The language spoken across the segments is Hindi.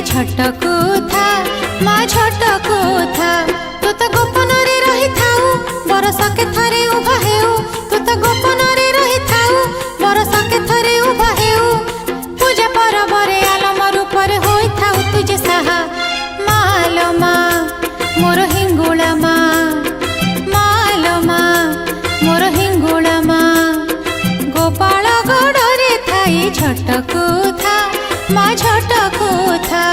झटकू था माँ झटकू था तू तो गोपन रे रही थाऊ बरस के थरे उभा हेऊ तू तो गोपन रे रही थाऊ बरस के थरे उभा हेऊ पूजा परब रे आलम रूपर होई थाऊ तुझे साहा मालो माँ मोर हिंगुला माँ मालो माँ मोर हिंगुला माँ गोपाल गड़े थाई झटकू था माँ झटकू था।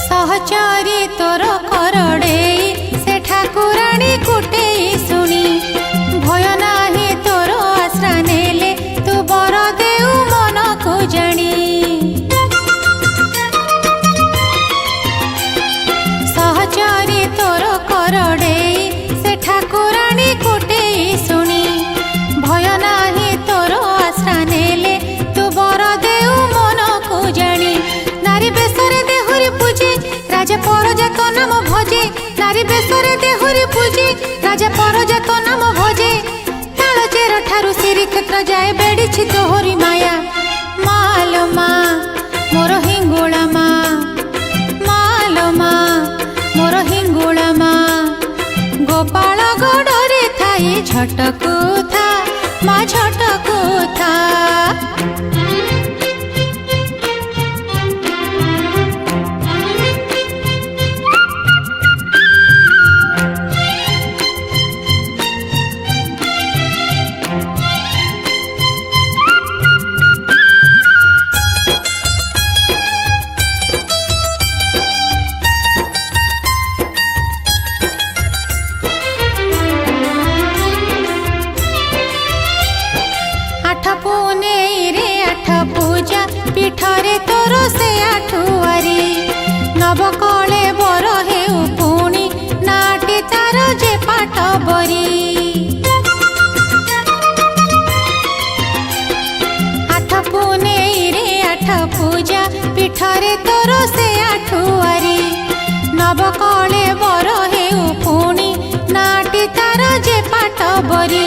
सहचरी तोर करड़े से ठाकुराणी कुटे शुणी भय नाही तोर आश्रा नेले तू बर देऊ मन को जानी सहचरी तोर करड़े से ठाकुराणी कुटे शुणी भय नाही तोर आश्रा नेले तू बर देऊ मन को जानी नारी बेसरे देहुरी पूजे राजा परजात नाम भजे नारी बेसरे देहुरी पूजे राजा परजात नाम भजे ताल चेर ठारू श्री क्षेत्र जाए बेड़ी तोहरी माया मालो माँ मोर हिंगुला माँ मालो माँ मोर हिंगुला माँ गोपाल गड़े थाई झटकू था माँ झटकू था। आठ पुने रे आठ पूजा पीठरे तोर से आठुआरी नवकले बर हेउ पुणी नाटी तार जे पाठ बरी आठ पुने रे आठ पूजा पीठरे तोर से आठुआरी नवकले बर हेउ पुणी नाटी तार जे पाठ बरी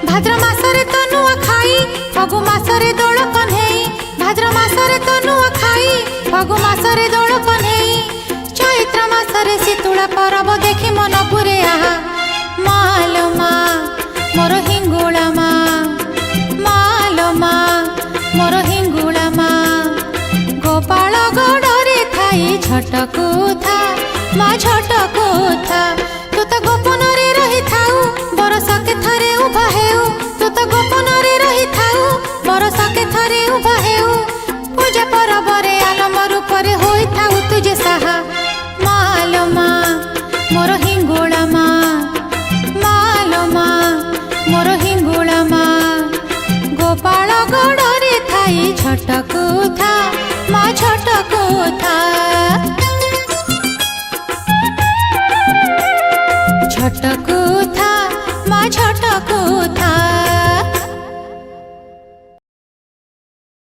भाद्र मासरे तो नुआ खाई फगु मासरे दोल कन्हेई भाद्र मासरे तो नुआ खाई फगु मासरे दोल कन्हेई चैत्र मासरे शीतुला परब देखि मन पुरे आहा मालो माँ मोर हिंगुला माँ मालो माँ मोर हिंगुला माँ गोपाल गड़े थाई झटकू था माँ झटकू था तू तो गोपन रे रही थाऊ बरस के थरे उभा हेऊ तू तो गोपन रे रही थाऊ बरस के थरे उभा हेऊ पूजा परब रे आलम रूपर होई थाऊ तुझे साहा मालो माँ मोर हिंगुला माँ मालो माँ मोर हिंगुला माँ गोपाल गड़े थाई झटकू था माँ झटकू था झटकू था माँ झटकू था।